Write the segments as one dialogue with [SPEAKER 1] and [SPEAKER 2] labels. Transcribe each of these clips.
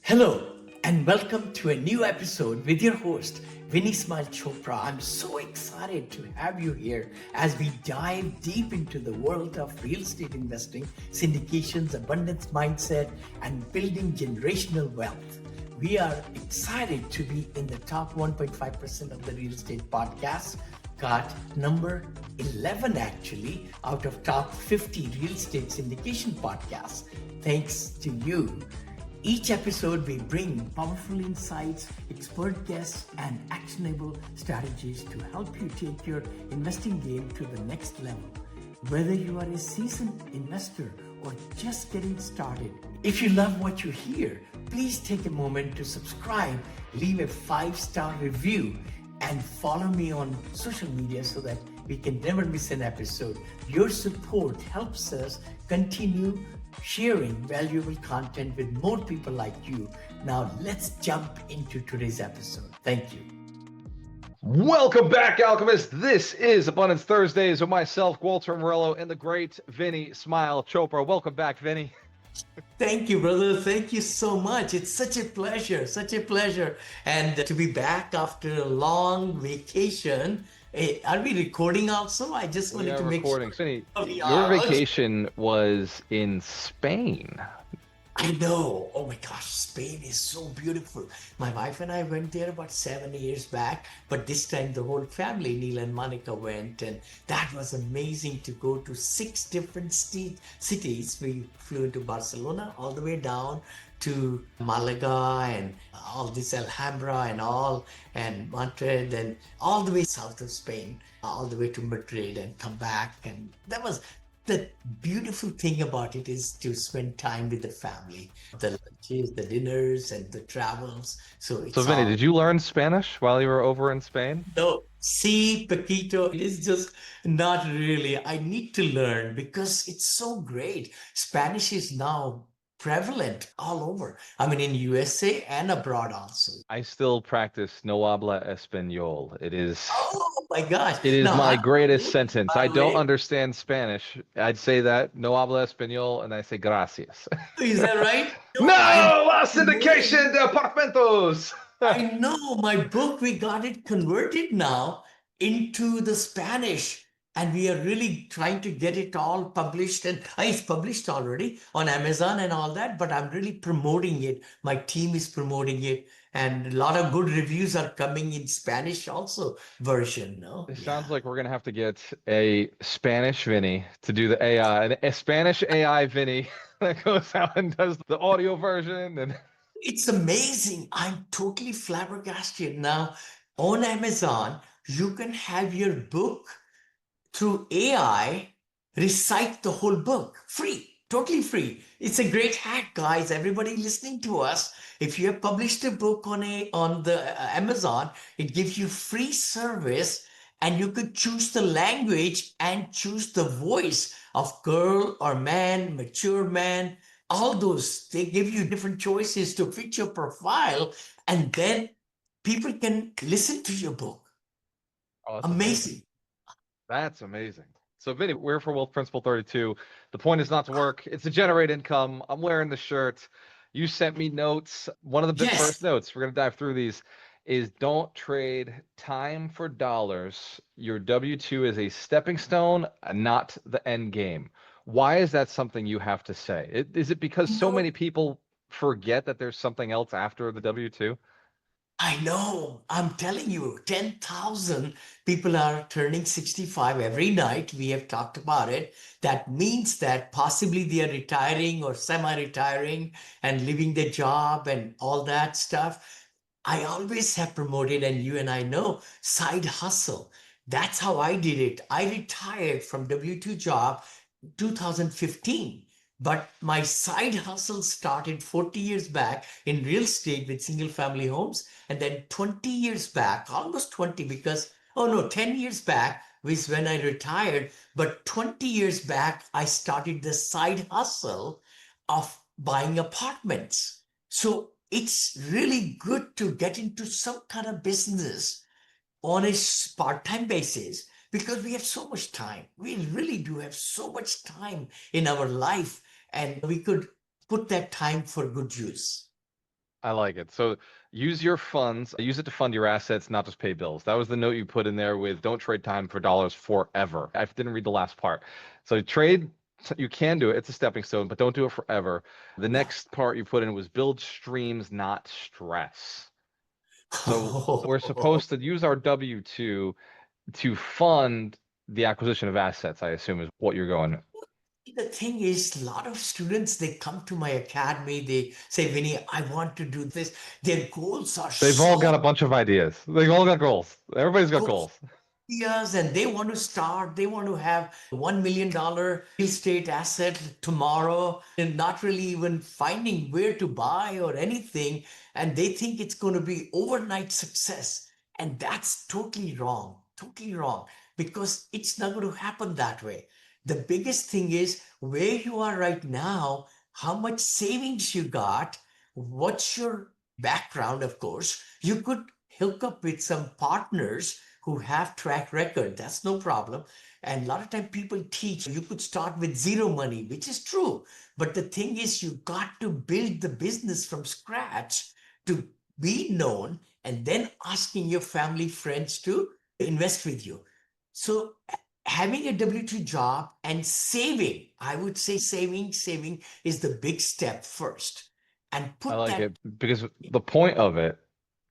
[SPEAKER 1] Hello, and welcome to a new episode with your host, Vinney Chopra. I'm so excited to have you here as we dive deep into the world of real estate investing, syndications, abundance mindset, and building generational wealth. We are excited to be in the top 1.5% of the real estate podcasts. Got number 11 actually out of top 50 real estate syndication podcasts. Thanks to you. Each episode, we bring powerful insights, expert guests, and actionable strategies to help you take your investing game to the next level. Whether you are a seasoned investor or just getting started, if you love what you hear, please take a moment to subscribe, leave a 5-star review, and follow me on social media so that we can never miss an episode. Your support helps us continue sharing valuable content with more people like you. Now let's jump into today's episode. Thank you.
[SPEAKER 2] Welcome back, Alchemists. This is Abundance Thursdays with myself, Gualter Amarelo, and the great Vinney Chopra. Welcome back, Vinney.
[SPEAKER 1] Thank you, brother. Thank you so much. It's such a pleasure, And to be back after a long vacation. Hey, are we recording also? I just wanted to make
[SPEAKER 2] sure. Vinny,
[SPEAKER 1] we
[SPEAKER 2] your
[SPEAKER 1] are.
[SPEAKER 2] vacation was in Spain.
[SPEAKER 1] I know. Oh my gosh, Spain is so beautiful. My wife and I went there about 7 years back, but this time the whole family, Neil and Monica, went, and that was amazing to go to 6 different cities. We flew into Barcelona all the way down to Malaga and all this Alhambra and all, and Madrid, and all the way south of Spain, all the way to Madrid and come back. And that was the beautiful thing about it, is to spend time with the family, the lunches, the dinners, and the travels. So
[SPEAKER 2] Vinny, did you learn Spanish while you were over in Spain?
[SPEAKER 1] No, sí, poquito. It's just not really. I need to learn because it's so great. Spanish is now prevalent all over. I mean, in USA and abroad also.
[SPEAKER 2] I still practice no habla español.
[SPEAKER 1] Oh my gosh.
[SPEAKER 2] It is
[SPEAKER 1] Now,
[SPEAKER 2] my
[SPEAKER 1] I'm
[SPEAKER 2] greatest
[SPEAKER 1] Canadian,
[SPEAKER 2] sentence.
[SPEAKER 1] by
[SPEAKER 2] I
[SPEAKER 1] the
[SPEAKER 2] don't
[SPEAKER 1] way.
[SPEAKER 2] understand Spanish. I'd say that, no habla español, and I say gracias.
[SPEAKER 1] Is that right?
[SPEAKER 2] No,
[SPEAKER 1] I'm
[SPEAKER 2] la
[SPEAKER 1] Canadian.
[SPEAKER 2] syndication de apartamentos.
[SPEAKER 1] I know my book, we got it converted now into the Spanish, and we are really trying to get it all published. And it's published already on Amazon and all that, but I'm really promoting it. My team is promoting it, and a lot of good reviews are coming in Spanish also version. No,
[SPEAKER 2] It sounds like we're gonna have to get a Spanish Vinny to do the AI, a Spanish AI Vinny that goes out and does the audio version. And
[SPEAKER 1] It's amazing. I'm totally flabbergasted now. On Amazon, you can have your book through AI recite the whole book free, totally free. It's a great hack, guys. Everybody listening to us, if you have published a book on the Amazon, it gives you free service, and you could choose the language and choose the voice of girl or man, mature man. All those, they give you different choices to fit your profile, and then people can listen to your book.
[SPEAKER 2] oh, that's
[SPEAKER 1] Amazing.
[SPEAKER 2] That's amazing. So, Vinny, we're for Wealth Principle 32. The point is not to work, it's to generate income. I'm wearing the shirt. You sent me notes. One of the
[SPEAKER 1] Yes.
[SPEAKER 2] first notes, we're going to dive through these, is don't trade time for dollars. Your W-2 is a stepping stone, not the end game. Why is that something you have to say? Is it because so many people forget that there's something else after the W-2?
[SPEAKER 1] I know. I'm telling you, 10,000 people are turning 65 every night. We have talked about it. That means that possibly they are retiring or semi-retiring and leaving their job and all that stuff. I always have promoted, and you and I know, side hustle. That's how I did it. I retired from W-2 job 2015. But my side hustle started 40 years back in real estate with single family homes. And then 20 years back, almost 20, because, 10 years back was when I retired. But 20 years back, I started the side hustle of buying apartments. So it's really good to get into some kind of business on a part-time basis, because we have so much time. We really do have so much time in our life, and we could put that time for good use.
[SPEAKER 2] I like it. So use your funds, use it to fund your assets, not just pay bills. That was the note you put in there with don't trade time for dollars forever. I didn't read the last part. So trade, you can do it. It's a stepping stone, but don't do it forever. The
[SPEAKER 1] Yeah.
[SPEAKER 2] next part you put in was build streams, not stress. So we're supposed to use our W-2 to fund the acquisition of assets, I assume is what you're going.
[SPEAKER 1] The thing is, a lot of students, they come to my academy, they say, Vinny, I want to do this. Their goals are
[SPEAKER 2] They've all got
[SPEAKER 1] so
[SPEAKER 2] a bunch of ideas. They've all got goals. Everybody's got
[SPEAKER 1] goals
[SPEAKER 2] goals.
[SPEAKER 1] years, and they want to start, they want to have $1 million real estate asset tomorrow and not really even finding where to buy or anything. And they think it's going to be overnight success. And that's totally wrong, because it's not going to happen that way. The biggest thing is where you are right now, how much savings you got, what's your background, of course. You could hook up with some partners who have track record. That's no problem. And a lot of time people teach you could start with zero money, which is true. But the thing is, you got to build the business from scratch to be known, and then asking your family, friends to invest with you. So having a W-2 job and saving, I would say saving is the big step first. And
[SPEAKER 2] I
[SPEAKER 1] put
[SPEAKER 2] like
[SPEAKER 1] that,
[SPEAKER 2] it because the point of it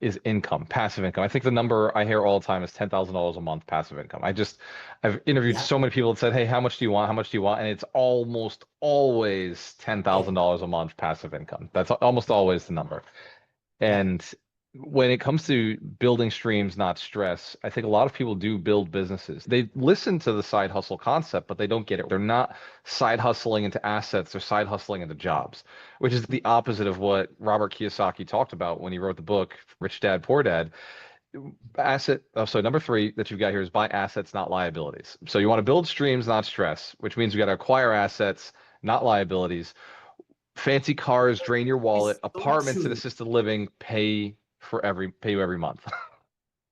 [SPEAKER 2] is income, passive income. I think the number I hear all the time is $10,000 a month passive income. I've interviewed
[SPEAKER 1] yeah,
[SPEAKER 2] so many people that said, "Hey, how much do you want? How much do you want?" And it's almost always
[SPEAKER 1] oh,
[SPEAKER 2] $10,000 a month passive income. That's almost always the number.
[SPEAKER 1] yeah.
[SPEAKER 2] And when it comes to building streams, not stress, I think a lot of people do build businesses. They listen to the side hustle concept, but they don't get it. They're not side hustling into assets, they're side hustling into jobs, which is the opposite of what Robert Kiyosaki talked about when he wrote the book Rich Dad, Poor Dad. So number three that you've got here is buy assets, not liabilities. So you want to build streams, not stress, which means you got to acquire assets, not liabilities. Fancy cars drain your wallet.
[SPEAKER 1] It's so
[SPEAKER 2] Apartments and
[SPEAKER 1] true.
[SPEAKER 2] assisted living pay you every month.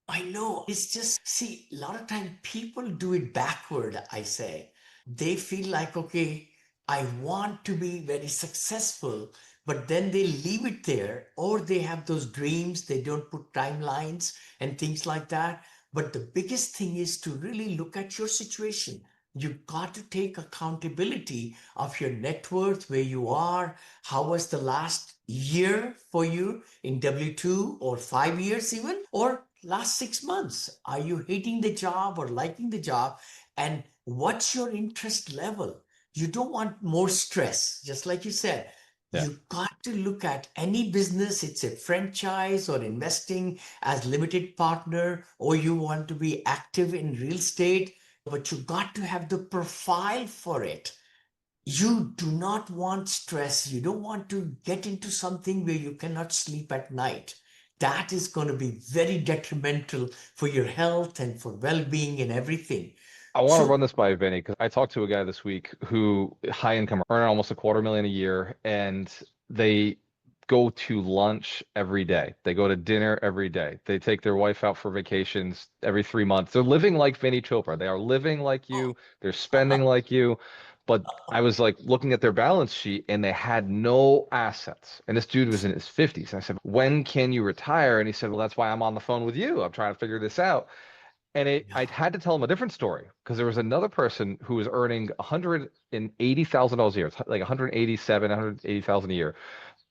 [SPEAKER 1] I know. It's just, see, a lot of time people do it backward, I say. They feel like, okay, I want to be very successful, but then they leave it there, or they have those dreams, they don't put timelines and things like that. But the biggest thing is to really look at your situation. You got to take accountability of your net worth, where you are, how was the last year for you in W-2, or 5 years even, or last 6 months. Are you hating the job or liking the job? And what's your interest level? You don't want more stress, just like you said.
[SPEAKER 2] Yeah.
[SPEAKER 1] You got to look at any business, it's a franchise or investing as limited partner, or you want to be active in real estate, but you got to have the profile for it. You do not want stress. You don't want to get into something where you cannot sleep at night. That is going to be very detrimental for your health and for well-being and everything.
[SPEAKER 2] I want to
[SPEAKER 1] So,
[SPEAKER 2] run this by Vinny because I talked to a guy this week who high income earning almost a quarter million a year, and they go to lunch every day. They go to dinner every day. They take their wife out for vacations every 3 months. They're living like Vinny Chopra. They are living like
[SPEAKER 1] oh,
[SPEAKER 2] you. They're spending like you. But I was like looking at their balance sheet and they had no assets. And this dude was in his 50s. And I said, "When can you retire?" And he said, "Well, that's why I'm on the phone with you. I'm trying to figure this out." And I
[SPEAKER 1] yeah.
[SPEAKER 2] had to tell him a different story because there was another person who was earning $180,000 a year, like 187, 180,000 a year,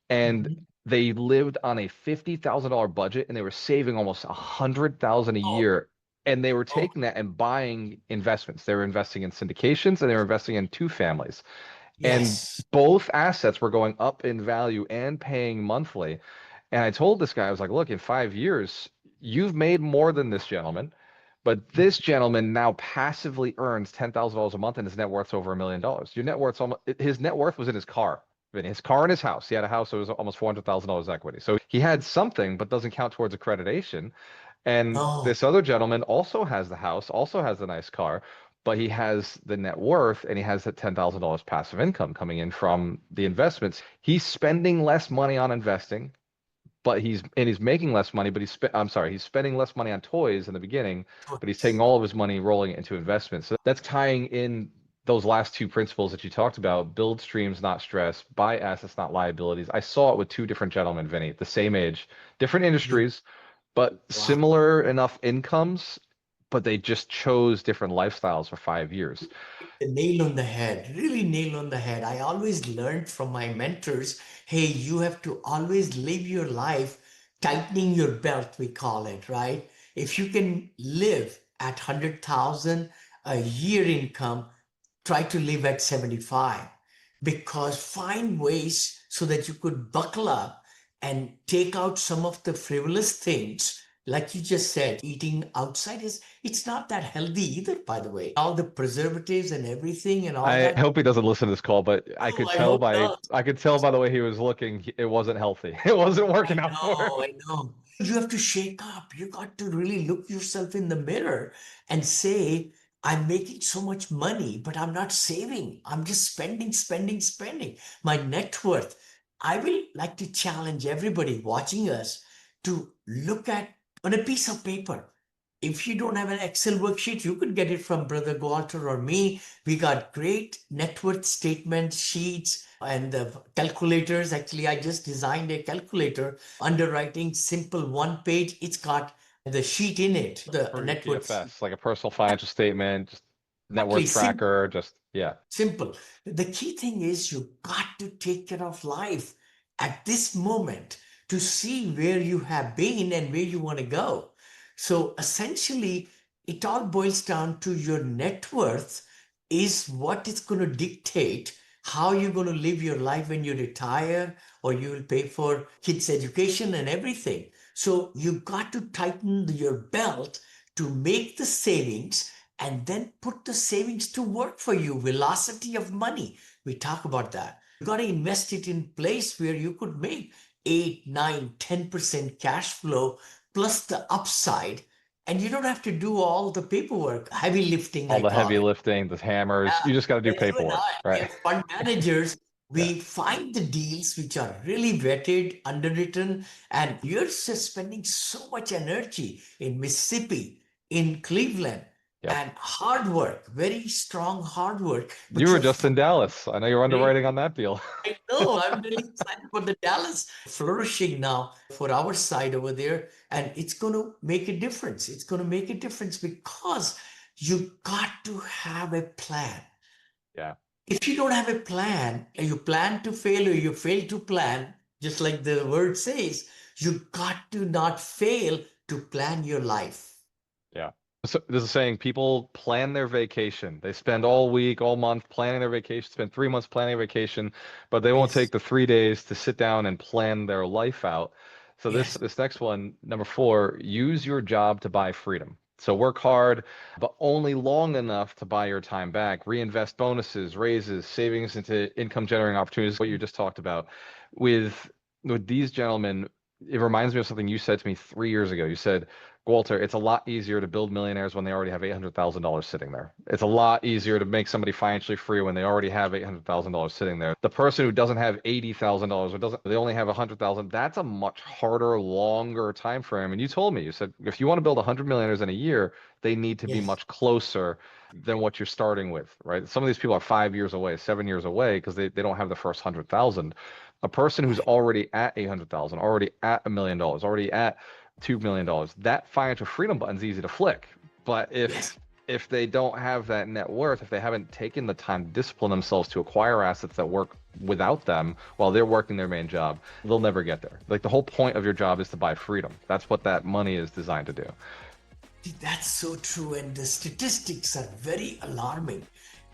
[SPEAKER 2] and
[SPEAKER 1] Mhm.
[SPEAKER 2] they lived on a $50,000 budget, and they were saving almost 100,000 a
[SPEAKER 1] Oh,
[SPEAKER 2] year, and they were
[SPEAKER 1] oh,
[SPEAKER 2] taking that and buying investments. They were investing in syndications, and they were investing in two families, and
[SPEAKER 1] yes.
[SPEAKER 2] both assets were going up in value and paying monthly. And I told this guy, I was like, "Look, in 5 years, you've made more than this gentleman, but this gentleman now passively earns $10,000 a month and his net worth's over $1 million. Your net worth's almost, his net worth was in his car, in his car and his house. He had a house that was almost $400,000 equity. So he had something, but doesn't count towards accreditation. And
[SPEAKER 1] Oh,
[SPEAKER 2] this other gentleman also has the house, also has a nice car, but he has the net worth and he has that $10,000 passive income coming in from the investments. He's spending less money on investing, but he's making less money, but he's spending less money on toys in the beginning, but he's taking
[SPEAKER 1] toys.
[SPEAKER 2] all of his money rolling it into investments. So that's tying in those last two principles that you talked about, build streams, not stress, buy assets, not liabilities. I saw it with two different gentlemen, Vinny, the same age, different
[SPEAKER 1] Yeah.
[SPEAKER 2] industries, but
[SPEAKER 1] Wow.
[SPEAKER 2] similar enough incomes, but they just chose different lifestyles for 5 years.
[SPEAKER 1] The nail on the head, really nail on the head. I always learned from my mentors, hey, you have to always live your life tightening your belt, we call it, right? If you can live at 100,000 a year income, try to live at 75, because find ways so that you could buckle up and take out some of the frivolous things. Like you just said, eating outside is, it's not that healthy either, by the way. All the preservatives and everything and all
[SPEAKER 2] I
[SPEAKER 1] that.
[SPEAKER 2] hope he doesn't listen to this call, but
[SPEAKER 1] Oh, I hope not.
[SPEAKER 2] I could tell by the way he was looking, it wasn't healthy. It wasn't working out for him.
[SPEAKER 1] I know. You have to shake up. You got to really look yourself in the mirror and say, I'm making so much money, but I'm not saving. I'm just spending, spending, spending. My net worth. I will like to challenge everybody watching us to look at on a piece of paper. If you don't have an Excel worksheet, you could get it from Brother Gualter or me. We got great net worth statement sheets and the calculators. Actually, I just designed a calculator, underwriting, simple one page. It's got the sheet in it, the
[SPEAKER 2] For your
[SPEAKER 1] net worth sheet.
[SPEAKER 2] PFS, like a personal financial statement, just net
[SPEAKER 1] Exactly,
[SPEAKER 2] worth
[SPEAKER 1] simple.
[SPEAKER 2] tracker, just yeah.
[SPEAKER 1] Simple. The key thing is you got to take care of life at this moment to see where you have been and where you want to go. So essentially, it all boils down to your net worth is what is going to dictate how you're going to live your life when you retire or you will pay for kids' education and everything. So you got to tighten your belt to make the savings and then put the savings to work for you. Velocity of money. We talk about that. You got to invest it in place where you could make 8, 9, 10% cash flow plus the upside. And you don't have to do all the paperwork, heavy lifting,
[SPEAKER 2] All
[SPEAKER 1] I
[SPEAKER 2] the
[SPEAKER 1] call
[SPEAKER 2] heavy
[SPEAKER 1] it.
[SPEAKER 2] lifting, the hammers,
[SPEAKER 1] Yeah.
[SPEAKER 2] you just got to do
[SPEAKER 1] And you and
[SPEAKER 2] paperwork,
[SPEAKER 1] we
[SPEAKER 2] right?
[SPEAKER 1] have fund managers.
[SPEAKER 2] Yeah.
[SPEAKER 1] We find the deals which are really vetted, underwritten, and you're just spending so much energy in Mississippi, in Cleveland,
[SPEAKER 2] Yep.
[SPEAKER 1] and hard work, very strong hard work.
[SPEAKER 2] You
[SPEAKER 1] But
[SPEAKER 2] were
[SPEAKER 1] you're
[SPEAKER 2] just in Dallas. I know you're
[SPEAKER 1] finding,
[SPEAKER 2] underwriting on that deal.
[SPEAKER 1] I know, I'm really excited for the Dallas flourishing now for our side over there. And it's going to make a difference. It's going to make a difference because you got to have a plan.
[SPEAKER 2] Yeah.
[SPEAKER 1] If you don't have a plan, and you plan to fail or you fail to plan, just like the word says, you got to not fail to plan your life.
[SPEAKER 2] Yeah. So this is saying people plan their vacation. They spend all week, all month planning their vacation, spend 3 months planning a vacation, but they won't
[SPEAKER 1] Yes,
[SPEAKER 2] take the 3 days to sit down and plan their life out. So
[SPEAKER 1] yes,
[SPEAKER 2] this next one, number four, use your job to buy freedom. So work hard, but only long enough to buy your time back. Reinvest bonuses, raises, savings into income generating opportunities, what you just talked about. With these gentlemen, it reminds me of something you said to me 3 years ago. You said, Walter, it's a lot easier to build millionaires when they already have $800,000 sitting there. It's a lot easier to make somebody financially free when they already have $800,000 sitting there. The person who doesn't have $80,000 or doesn't, they only have 100,000. That's a much harder, longer time frame. And you told me, you said, if you want to build 100 millionaires in a year, they need to be
[SPEAKER 1] yes,
[SPEAKER 2] much closer than what you're starting with, right? Some of these people are 5 years away, 7 years away because they don't have the first 100,000. A person who's
[SPEAKER 1] right.
[SPEAKER 2] already at 800,000, already at $1 million, already at $2 million, that financial freedom button's easy to flick. But
[SPEAKER 1] Yes.
[SPEAKER 2] if they don't have that net worth, if they haven't taken the time to discipline themselves to acquire assets that work without them while they're working their main job, they'll never get there. Like the whole point of your job is to buy freedom. That's what that money is designed to do.
[SPEAKER 1] That's so true, and the statistics are very alarming.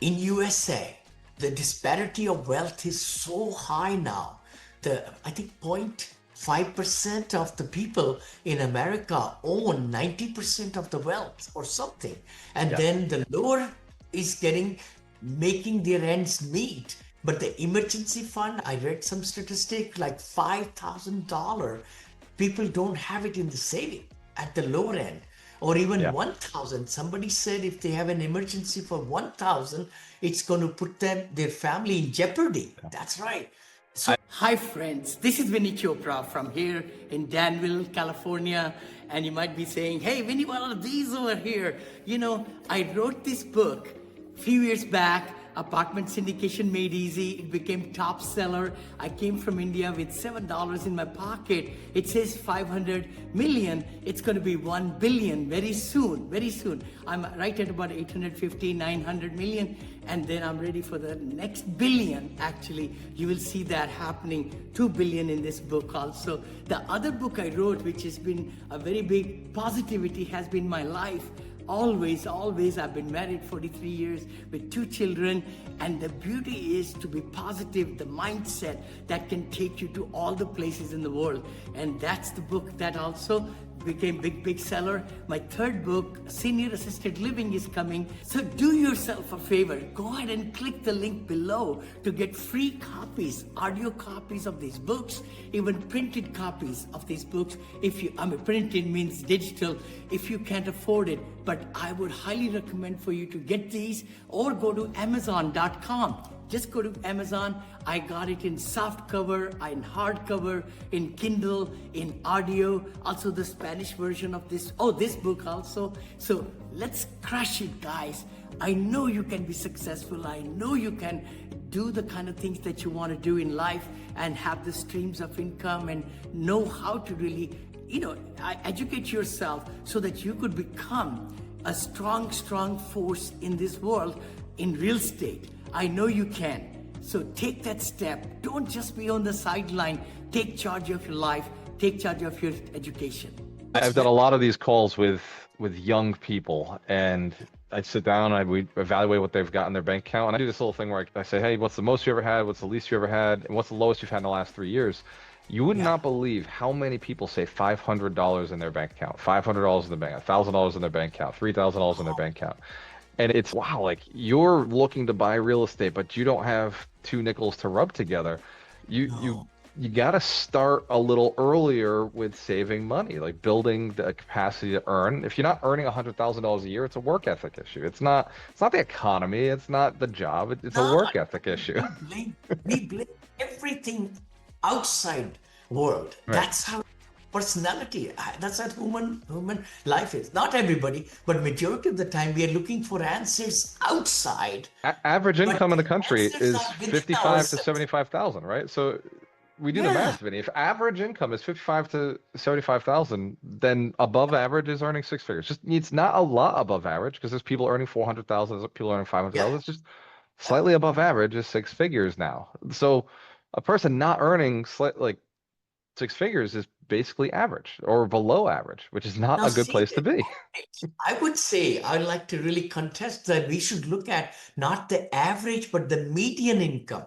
[SPEAKER 1] In USA, the disparity of wealth is so high now. I think 0.5% of the people in America own 90% of the wealth or something. And
[SPEAKER 2] Yeah.
[SPEAKER 1] then the lower is making their ends meet. But the emergency fund, I read some statistic like $5,000. People don't have it in the saving at the lower end, or even
[SPEAKER 2] Yeah.
[SPEAKER 1] 1,000. Somebody said if they have an emergency for 1,000, it's going to put their family in jeopardy. That's right. So, hi friends, this is Vinney Chopra from here in Danville, California. And you might be saying, hey, Vinny, what are these over here? You know, I wrote this book a few years back Apartment syndication made easy. It became top seller. I came from India with $7 in my pocket. It says 500 million. It's going to be 1 billion very soon, very soon. I'm right at about 850, 900 million. And then I'm ready for the next billion. Actually, you will see that happening, 2 billion in this book also. The other book I wrote, which has been a very big positivity, has been my life. Always, I've been married 43 years with 2 children. And the beauty is to be positive, the mindset that can take you to all the places in the world. And that's the book that also became big seller. My third book, Senior Assisted Living, is coming. So do yourself a favor. Go ahead and click the link below to get free copies, audio copies of these books, even printed copies of these books. Printed means digital if you can't afford it. But I would highly recommend for you to get these, or go to Amazon.com. Just go to Amazon. I got it in soft cover, in hardcover, in Kindle, in audio, also the Spanish version of this book also. So let's crush it, guys. I know you can be successful. I know you can do the kind of things that you want to do in life and have the streams of income and know how to really, educate yourself so that you could become a strong force in this world in real estate. I know you can. So take that step. Don't just be on the sideline. Take charge of your life. Take charge of your education.
[SPEAKER 2] I've done a lot of these calls with young people, and I sit down and we evaluate what they've got in their bank account. And I do this little thing where I say, hey, what's the most you ever had? What's the least you ever had? And what's the lowest you've had in the last 3 years? You would not believe how many people say $500 in their bank account, $500 in the bank, $1,000 in their bank account, $3,000 in their bank account. And it's, wow, like, you're looking to buy real estate, but you don't have 2 nickels to rub together. You got to start a little earlier with saving money, like building the capacity to earn. If you're not earning $100,000 a year, it's a work ethic issue. It's not the economy. It's not the job. It's a work ethic issue.
[SPEAKER 1] We blame everything outside world.
[SPEAKER 2] Right.
[SPEAKER 1] That's how personality, that's how human life is. Not everybody, but majority of the time we are looking for answers outside.
[SPEAKER 2] Average income in the country is
[SPEAKER 1] within
[SPEAKER 2] 55 to 75,000, right? So we do the math, Vinny. If average income is 55 to 75,000, then above average is earning 6 figures. It's not a lot above average, because there's people earning 400,000, there's people earning 500,000. It's just slightly above average is 6 figures now. So a person not earning like 6 figures is basically average or below average, which is not a good place to be.
[SPEAKER 1] I would say, I'd like to really contest that we should look at not the average, but the median income.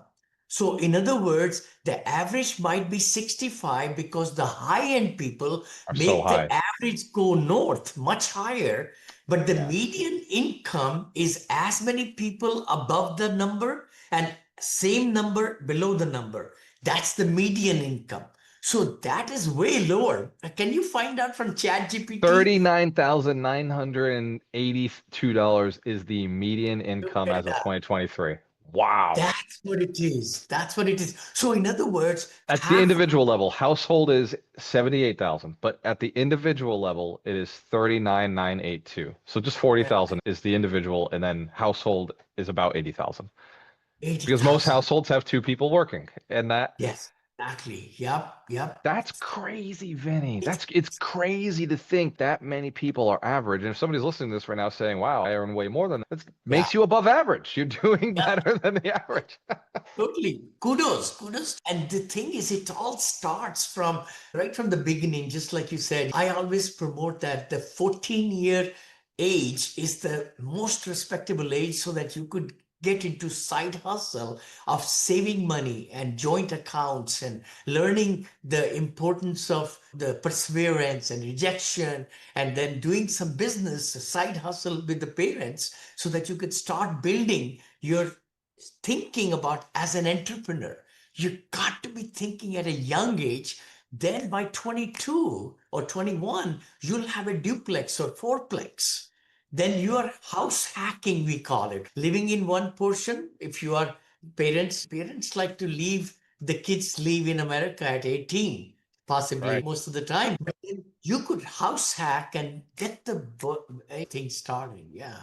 [SPEAKER 1] So in other words, the average might be 65 because the high-end people make the average go north, much higher. But the median income is as many people above the number and same number below the number. That's the median income. So that is way lower. Can you find out from ChatGPT?
[SPEAKER 2] $39,982 is the median income as of 2023. Wow.
[SPEAKER 1] That's what it is. That's what it is. So in other words,
[SPEAKER 2] at the individual level, household is 78,000, but at the individual level, it is 39,982. So just 40,000 is the individual, and then household is about 80,000. Because most households have 2 people working, and that.
[SPEAKER 1] Yes. Exactly. Yep.
[SPEAKER 2] That's crazy, Vinny. It's crazy to think that many people are average. And if somebody's listening to this right now saying, wow, I earn way more than that, makes you above average. You're doing better than the average.
[SPEAKER 1] Totally. Kudos. And the thing is, it all starts right from the beginning, just like you said. I always promote that the 14-year age is the most respectable age, so that you could get into side hustle of saving money and joint accounts and learning the importance of the perseverance and rejection, and then doing some business, a side hustle with the parents, so that you could start building your thinking about as an entrepreneur. You got to be thinking at a young age. Then by 22 or 21, you'll have a duplex or fourplex. Then you are house hacking, we call it. Living in one portion. If you are parents like to leave, the kids leave in America at 18, possibly most of the time. But you could house hack and get the thing started. Yeah.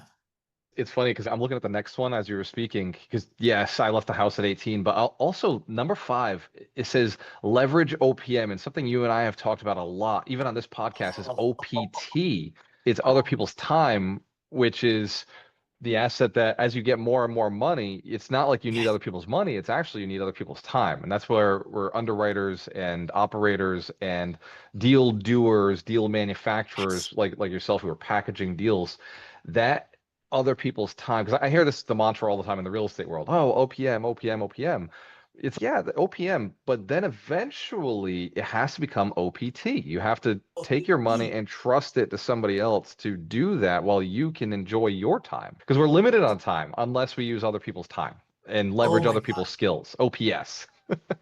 [SPEAKER 2] It's funny because I'm looking at the next one as you were speaking. Because yes, I left the house at 18, but also number 5, it says leverage OPM, and something you and I have talked about a lot, even on this podcast, is
[SPEAKER 1] Oh,
[SPEAKER 2] OPT. It's other
[SPEAKER 1] oh,
[SPEAKER 2] people's time, which is the asset that as you get more and more money, it's not like you need
[SPEAKER 1] yes.
[SPEAKER 2] other people's money. It's actually you need other people's time. And that's where underwriters and operators and deal doers, deal manufacturers
[SPEAKER 1] Yes.
[SPEAKER 2] like yourself who are packaging deals, that other people's time. Because I hear this the mantra all the time in the real estate world. Oh, OPM, OPM, OPM. It's yeah, the OPM, but then eventually it has to become OPT. You have to take your money
[SPEAKER 1] OPT.
[SPEAKER 2] and trust it to somebody else to do that while you can enjoy your time. Because we're limited on time unless we use other people's time and
[SPEAKER 1] Oh
[SPEAKER 2] leverage
[SPEAKER 1] my
[SPEAKER 2] other
[SPEAKER 1] God.
[SPEAKER 2] people's skills. OPS.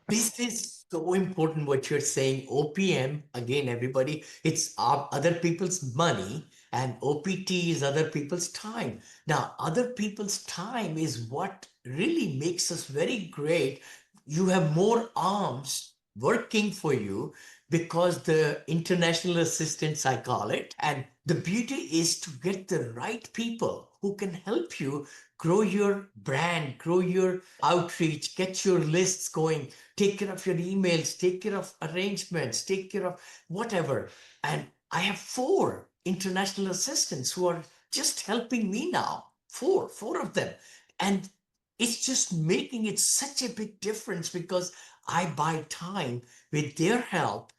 [SPEAKER 1] This is so important what you're saying. OPM, again, everybody, it's other people's money, and OPT is other people's time. Now, other people's time is what really makes us very great. You have more arms working for you because the international assistants, I call it. And the beauty is to get the right people who can help you grow your brand, grow your outreach, get your lists going, take care of your emails, take care of arrangements, take care of whatever. And I have 4 international assistants who are just helping me now. Four of them. And it's just making it such a big difference because I buy time with their help.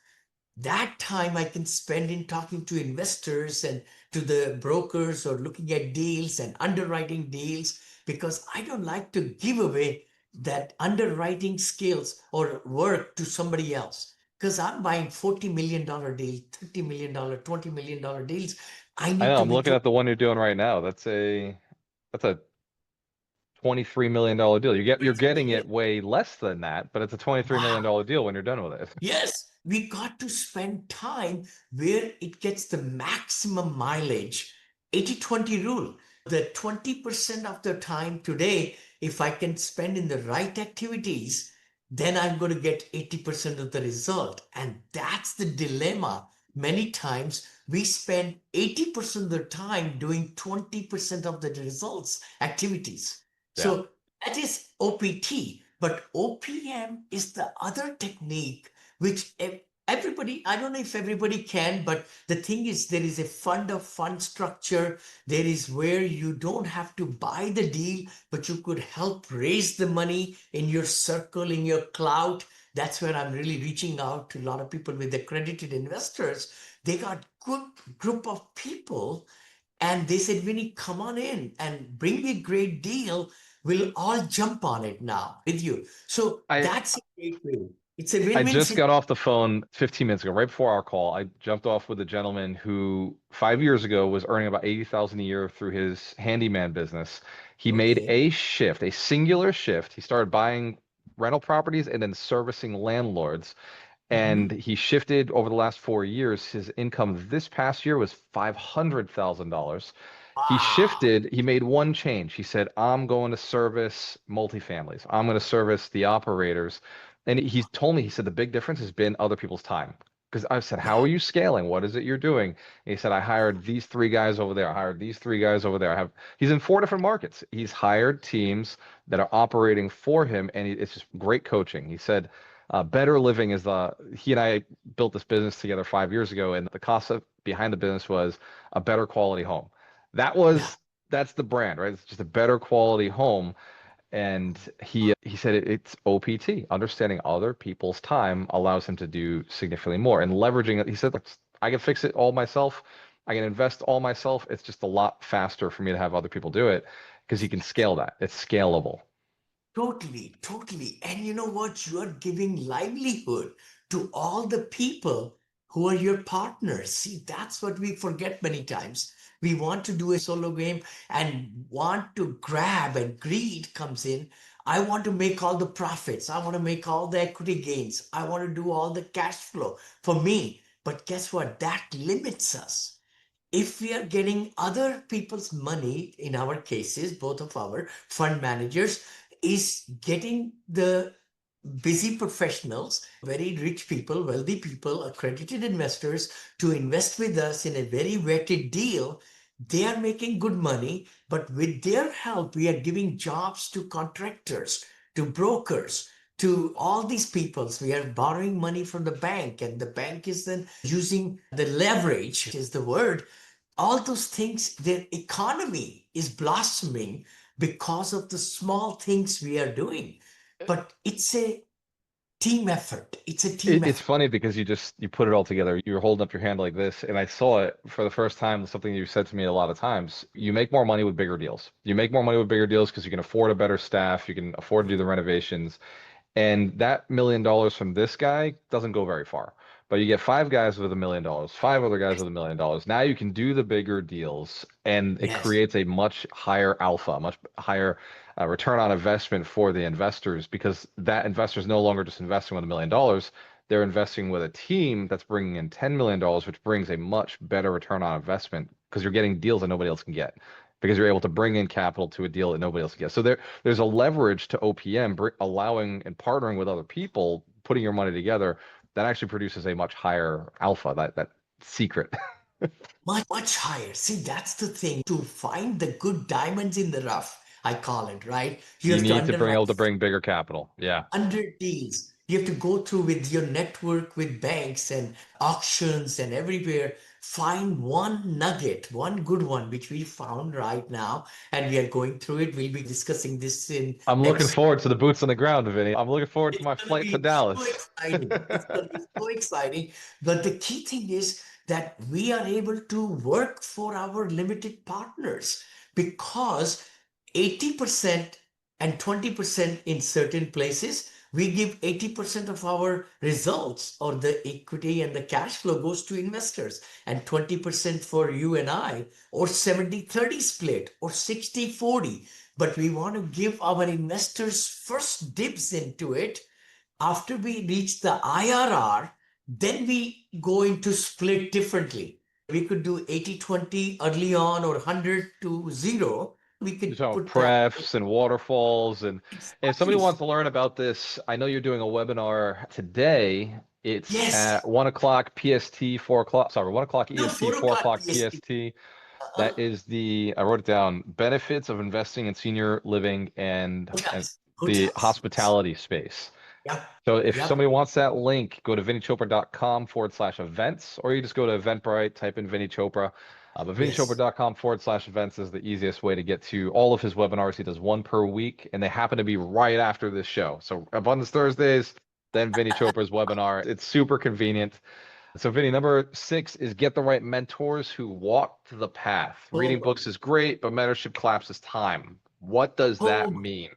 [SPEAKER 1] That time I can spend in talking to investors and to the brokers or looking at deals and underwriting deals, because I don't like to give away that underwriting skills or work to somebody else. Because I'm buying $40 million deals, $30 million, $20 million deals. I
[SPEAKER 2] I
[SPEAKER 1] need
[SPEAKER 2] know
[SPEAKER 1] to
[SPEAKER 2] I'm
[SPEAKER 1] make
[SPEAKER 2] looking
[SPEAKER 1] sure.
[SPEAKER 2] at the one you're doing right now. That's a $23 million deal. You're getting it way less than that, but it's a $23 million
[SPEAKER 1] Wow.
[SPEAKER 2] deal when you're done with it.
[SPEAKER 1] Yes, we got to spend time where it gets the maximum mileage. 80-20 rule. The 20% of the time today, if I can spend in the right activities, then I'm going to get 80% of the result. And that's the dilemma. Many times we spend 80% of the time doing 20% of the results activities.
[SPEAKER 2] Yeah.
[SPEAKER 1] So that is OPT. But OPM is the other technique which everybody, I don't know if everybody can, but the thing is, there is a fund of fund structure. There is where you don't have to buy the deal, but you could help raise the money in your circle, in your cloud. That's where I'm really reaching out to a lot of people with accredited investors. They got good group of people, and they said, Vinny, come on in and bring me a great deal. We'll all jump on it now with you. So
[SPEAKER 2] I
[SPEAKER 1] that's a great way. It's a
[SPEAKER 2] I
[SPEAKER 1] win-win
[SPEAKER 2] just
[SPEAKER 1] situation.
[SPEAKER 2] got off the phone 15 minutes ago, right before our call. I jumped off with a gentleman who 5 years ago was earning about 80,000 a year through his handyman business. He made
[SPEAKER 1] Okay.
[SPEAKER 2] a shift, a singular shift. He started buying rental properties and then servicing landlords. And
[SPEAKER 1] Mhm.
[SPEAKER 2] he shifted over the last 4 years. His income this past year was $500,000. He
[SPEAKER 1] Wow.
[SPEAKER 2] shifted, he made one change. He said, I'm going to service multifamilies. I'm going to service the operators. And he told me, he said, the big difference has been other people's time. Because I said, how
[SPEAKER 1] Yeah.
[SPEAKER 2] are you scaling? What is it you're doing? And he said, I hired these 3 guys over there. I hired these 3 guys over there. He's in 4 different markets. He's hired teams that are operating for him. And it's just great coaching. He said, better living is he and I built this business together 5 years ago. And the cost behind the business was a better quality home. That
[SPEAKER 1] Yeah.
[SPEAKER 2] was that's the brand, right? It's just a better quality home. And he said it's OPT, understanding other people's time allows him to do significantly more and leveraging it. He said, "Look, I can fix it all myself. I can invest all myself. It's just a lot faster for me to have other people do it because he can scale that. It's scalable."
[SPEAKER 1] Totally, totally. And you know what? You are giving livelihood to all the people who are your partners. See, that's what we forget many times. We want to do a solo game and want to grab, and greed comes in. I want to make all the profits. I want to make all the equity gains. I want to do all the cash flow for me. But guess what? That limits us. If we are getting other people's money, in our cases, both of our fund managers, is getting the busy professionals, very rich people, wealthy people, accredited investors to invest with us in a very vetted deal, They are making good money, but with their help, we are giving jobs to contractors, to brokers, to all these peoples. We are borrowing money from the bank, and the bank is then using the leverage, is the word. All those things, their economy is blossoming because of the small things we are doing. But it's a team effort. It's a team
[SPEAKER 2] It's
[SPEAKER 1] effort.
[SPEAKER 2] funny because you put it all together. You're holding up your hand like this, and I saw it for the first time. Something you said to me a lot of times. You make more money with bigger deals. You make more money with bigger deals because you can afford a better staff. You can afford to do the renovations. And that $1 million from this guy doesn't go very far. But you get five guys with $1 million, five other guys with $1 million. Now you can do the bigger deals, and it
[SPEAKER 1] Yes.
[SPEAKER 2] creates a much higher alpha, much higher return on investment for the investors because that investor is no longer just investing with $1 million. They're investing with a team that's bringing in $10 million, which brings a much better return on investment because you're getting deals that nobody else can get because you're able to bring in capital to a deal that nobody else can get. So there's a leverage to OPM allowing and partnering with other people, putting your money together that actually produces a much higher alpha, that secret.
[SPEAKER 1] Much, much higher. See, that's the thing. To find the good diamonds in the rough, I call it, right? You
[SPEAKER 2] You
[SPEAKER 1] have to
[SPEAKER 2] need to bring
[SPEAKER 1] underwrite
[SPEAKER 2] able to bring bigger capital. Yeah.
[SPEAKER 1] 100 deals. You have to go through with your network with banks and auctions and everywhere. Find one nugget, one good one, which we found right now. And we are going through it. We'll be discussing this in
[SPEAKER 2] I'm looking
[SPEAKER 1] next.
[SPEAKER 2] forward to the boots on the ground, Vinny. I'm looking forward to
[SPEAKER 1] It's
[SPEAKER 2] my
[SPEAKER 1] going to
[SPEAKER 2] flight to
[SPEAKER 1] be so
[SPEAKER 2] Dallas.
[SPEAKER 1] exciting. It's going to be so exciting. But the key thing is that we are able to work for our limited partners because 80% and 20% in certain places, we give 80% of our results or the equity and the cash flow goes to investors and 20% for you and I, or 70-30 split or 60-40. But we want to give our investors first dibs into it. After we reach the IRR, then we go into split differently. We could do 80-20 early on or 100 to 0. We
[SPEAKER 2] You're
[SPEAKER 1] could
[SPEAKER 2] talking
[SPEAKER 1] put that.
[SPEAKER 2] prefs and waterfalls. And if somebody
[SPEAKER 1] Exactly.
[SPEAKER 2] wants to learn about this, I know you're doing a webinar today. It's
[SPEAKER 1] Yes.
[SPEAKER 2] at 1 o'clock PST, 4 o'clock, sorry, 1 o'clock
[SPEAKER 1] No,
[SPEAKER 2] EST,
[SPEAKER 1] 4
[SPEAKER 2] 4
[SPEAKER 1] o'clock
[SPEAKER 2] o'clock
[SPEAKER 1] PST.
[SPEAKER 2] PST.
[SPEAKER 1] Uh-uh.
[SPEAKER 2] That is I wrote it down, benefits of investing in senior living and
[SPEAKER 1] Hotels.
[SPEAKER 2] the
[SPEAKER 1] Hotels. Yes.
[SPEAKER 2] hospitality space.
[SPEAKER 1] Yep.
[SPEAKER 2] So if
[SPEAKER 1] Yep.
[SPEAKER 2] somebody wants that link, go to vinnychopra.com/events, or you just go to Eventbrite, type in Vinny Chopra. But
[SPEAKER 1] Yes.
[SPEAKER 2] vinnychopra.com/events is the easiest way to get to all of his webinars. He does one per week, and they happen to be right after this show. So Abundance Thursdays, then Vinny Chopra's webinar. It's super convenient. So, Vinny, number 6 is get the right mentors who walk the path. Reading
[SPEAKER 1] Oh,
[SPEAKER 2] books is great, but mentorship collapses time. What does that
[SPEAKER 1] oh,
[SPEAKER 2] mean?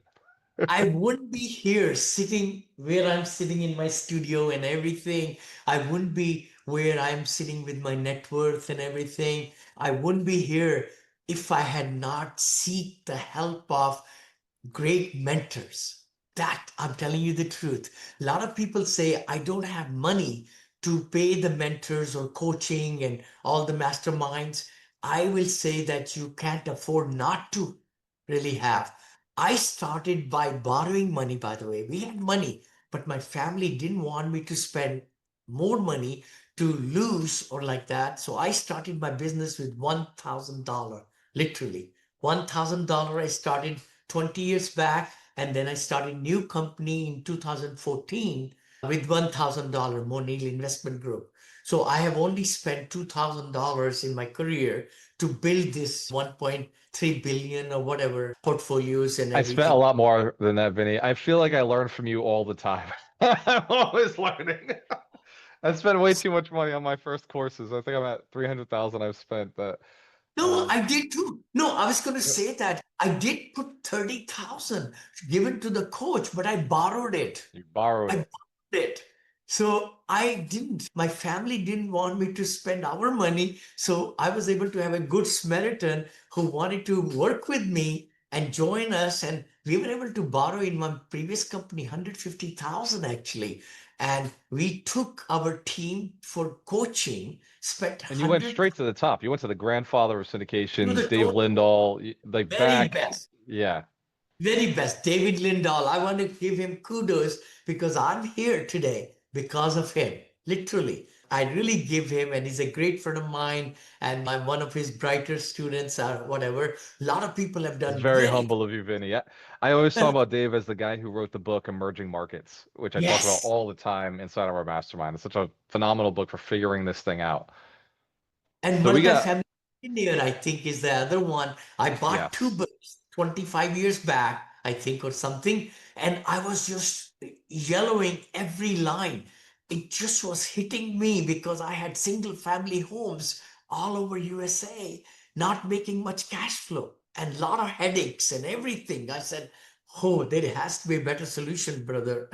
[SPEAKER 1] I wouldn't be here sitting where I'm sitting in my studio and everything. I wouldn't be where I'm sitting with my net worth and everything. I wouldn't be here if I had not seek the help of great mentors. That I'm telling you the truth. A lot of people say, I don't have money to pay the mentors or coaching and all the masterminds. I will say that you can't afford not to really have. I started by borrowing money, by the way. We had money, but my family didn't want me to spend more money to lose or like that. So I started my business with $1,000, literally. $1,000 I started 20 years back, and then I started new company in 2014 with $1,000 Monil Investment Group. So I have only spent $2,000 in my career to build this 1.3 billion or whatever portfolios and
[SPEAKER 2] I spent a
[SPEAKER 1] everything.
[SPEAKER 2] lot more than that, Vinny. I feel like I learn from you all the time. I'm always learning. I spent way too much money on my first courses. I think I'm at 300,000 I've spent, but
[SPEAKER 1] No,
[SPEAKER 2] um,
[SPEAKER 1] I did too. No, I was going to
[SPEAKER 2] yeah,
[SPEAKER 1] say that I did put 30,000 given to the coach, but I borrowed it.
[SPEAKER 2] you borrowed
[SPEAKER 1] I
[SPEAKER 2] it.
[SPEAKER 1] bought it. So I didn't, my family didn't want me to spend our money. So I was able to have a good Samaritan who wanted to work with me and join us. And we were able to borrow in my previous company 150,000 actually. And we took our team for coaching, spent
[SPEAKER 2] And you went
[SPEAKER 1] 100
[SPEAKER 2] straight to the top. You went to the grandfather of
[SPEAKER 1] to
[SPEAKER 2] syndications,
[SPEAKER 1] the
[SPEAKER 2] Dave
[SPEAKER 1] total
[SPEAKER 2] Lindahl, like
[SPEAKER 1] very
[SPEAKER 2] back.
[SPEAKER 1] best.
[SPEAKER 2] Yeah.
[SPEAKER 1] Very best, David Lindahl. I want to give him kudos because I'm here today because of him, literally. I really give him, and he's a great friend of mine, and I'm one of his brighter students or whatever. A lot of people have
[SPEAKER 2] It's
[SPEAKER 1] done
[SPEAKER 2] very
[SPEAKER 1] very
[SPEAKER 2] humble of you, Vinny. I always talk about Dave as the guy who wrote the book Emerging Markets, which I talk about
[SPEAKER 1] yes.
[SPEAKER 2] all the time inside of our mastermind. It's such a phenomenal book for figuring this thing out.
[SPEAKER 1] And
[SPEAKER 2] So we got,
[SPEAKER 1] multifamily engineer, I think, is the other one. I bought two
[SPEAKER 2] yes.
[SPEAKER 1] books 25 years back, I think, or something. And I was just yellowing every line. It just was hitting me because I had single family homes all over USA, not making much cash flow and a lot of headaches and everything. I said, oh, there has to be a better solution, brother.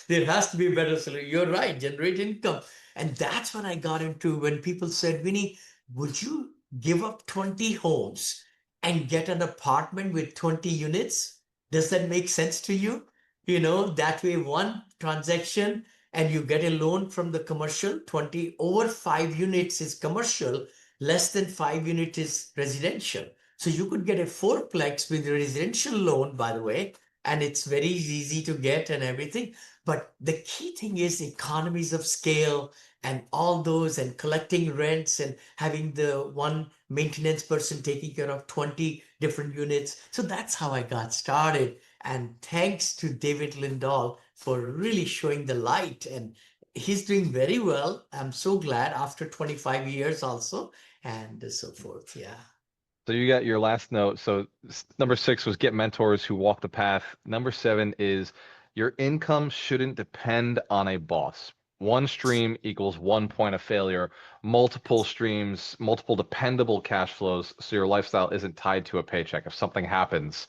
[SPEAKER 1] There has to be a better solution. You're right, generate income. And that's when I got into when people said, Vinny, would you give up 20 homes and get an apartment with 20 units? Does that make sense to you? That way, one transaction and you get a loan from the commercial, 20 over 5 units is commercial, less than 5 units is residential. So you could get a fourplex with a residential loan, by the way, and it's very easy to get and everything. But the key thing is economies of scale and all those and collecting rents and having the one maintenance person taking care of 20 different units. So that's how I got started. And thanks to David Lindahl for really showing the light. And he's doing very well. I'm so glad after 25 years also and so forth. Yeah.
[SPEAKER 2] So you got your last note. So number 6 was get mentors who walk the path. Number 7 is your income shouldn't depend on a boss. One stream equals 1 point of failure. Multiple streams, multiple dependable cash flows, so your lifestyle isn't tied to a paycheck. If something happens,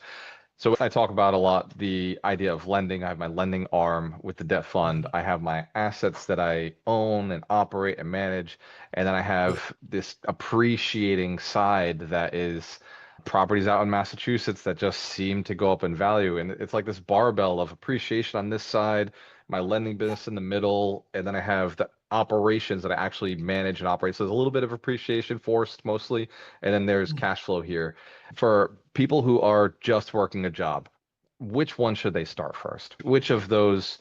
[SPEAKER 2] so I talk about a lot the idea of lending. I have my lending arm with the debt fund. I have my assets that I own and operate and manage. And then I
[SPEAKER 1] Yeah.
[SPEAKER 2] have this appreciating side that is properties out in Massachusetts that just seem to go up in value. And it's like this barbell of appreciation on this side, my lending business in the middle, and then I have the operations that I actually manage and operate. So there's a little bit of appreciation forced mostly, and then there's cash flow here. For people who are just working a job, which one should they start first? Which of those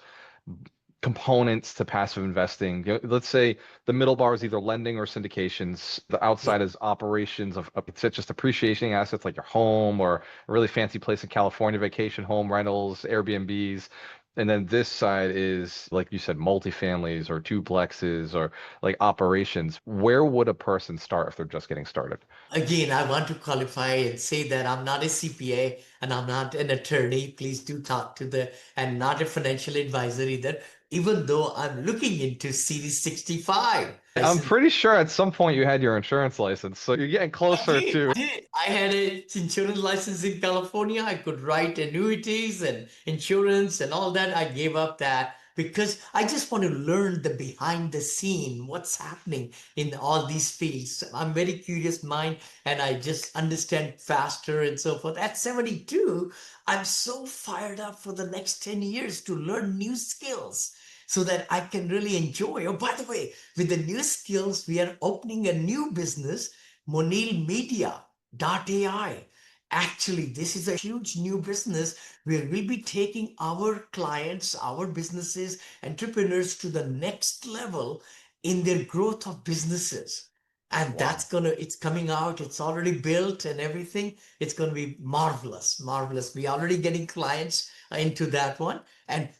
[SPEAKER 2] components to passive investing? Let's say the middle bar is either lending or syndications. The
[SPEAKER 1] Yeah.
[SPEAKER 2] outside is operations of it's just appreciating assets like your home or a really fancy place in California, vacation home rentals, Airbnbs. And then this side is, like you said, multifamilies or duplexes or like operations. Where would a person start if they're just getting started?
[SPEAKER 1] Again, I want to qualify and say that I'm not a CPA and I'm not an attorney. Please do talk to and not a financial advisor either, even though I'm looking into Series 65
[SPEAKER 2] I'm
[SPEAKER 1] license.
[SPEAKER 2] pretty sure at some point you had your insurance license, so you're getting
[SPEAKER 1] I
[SPEAKER 2] closer
[SPEAKER 1] did.
[SPEAKER 2] to.
[SPEAKER 1] I did. I had an insurance license in California. I could write annuities and insurance and all that. I gave up that because I just want to learn the behind the scene, what's happening in all these fields. I'm very curious mind and I just understand faster and so forth. At 72, I'm so fired up for the next 10 years to learn new skills so that I can really enjoy. Oh, by the way, with the new skills, we are opening a new business, Monil Media AI. Actually, this is a huge new business where we'll be taking our clients, our businesses, entrepreneurs to the next level in their growth of businesses. And
[SPEAKER 2] Wow.
[SPEAKER 1] it's coming out, it's already built and everything. It's going to be marvelous, marvelous. We already getting clients into that one.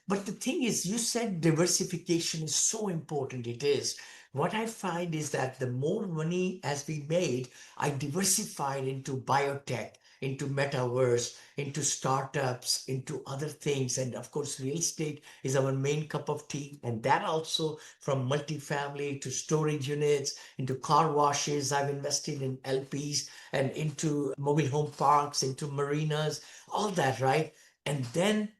[SPEAKER 1] But the thing is, you said diversification is so important. It is. What I find is that the more money as we made, I diversified into biotech, into metaverse, into startups, into other things. And of course, real estate is our main cup of tea. And that also from multifamily to storage units, into car washes. I've invested in LPs and into mobile home parks, into marinas, all that, right? And then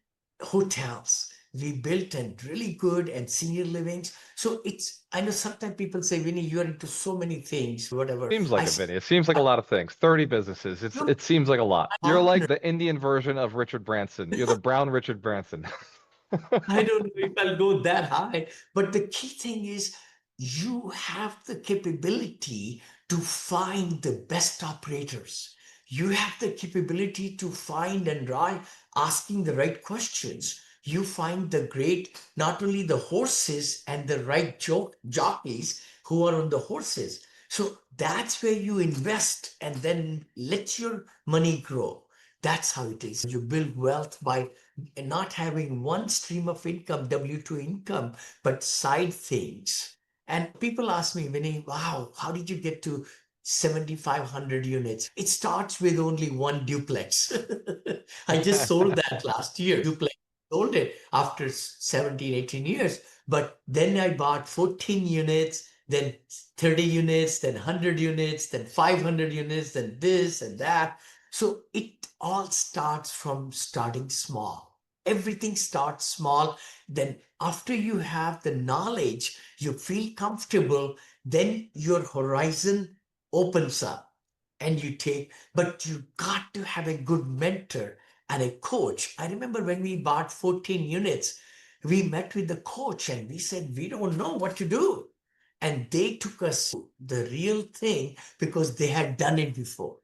[SPEAKER 1] hotels. We built and really good and senior livings. So I know sometimes people say, Vinny, you're into so many things, whatever.
[SPEAKER 2] Seems like a video. It seems like a lot of things. 30 businesses.
[SPEAKER 1] Look,
[SPEAKER 2] It seems like a lot. You're
[SPEAKER 1] partner.
[SPEAKER 2] like the Indian version of Richard Branson. You're the brown Richard Branson.
[SPEAKER 1] I don't know if I'll go that high, but the key thing is you have the capability to find the best operators. You have the capability to find and asking the right questions. you find the great, not only the horses and the right jockeys who are on the horses. So that's where you invest and then let your money grow. That's how it is. You build wealth by not having one stream of income, W-2 income, but side things. And people ask me, Vinny, wow, how did you get to 7,500 units? It starts with only one duplex. I just sold that last year. Duplex, sold it after 17, 18 years. But then I bought 14 units, then 30 units, then 100 units, then 500 units, then this and that. So it all starts from starting small. Everything starts small. Then after you have the knowledge, you feel comfortable, then your horizon opens up and you take, but you got to have a good mentor and a coach. I remember when we bought 14 units, we met with the coach and we said, we don't know what to do. And they took us the real thing because they had done it before.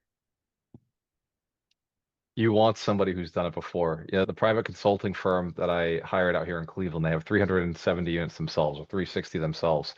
[SPEAKER 2] You want somebody who's done it before. Yeah, the private consulting firm that I hired out here in Cleveland, they have 370 units themselves or 360 themselves.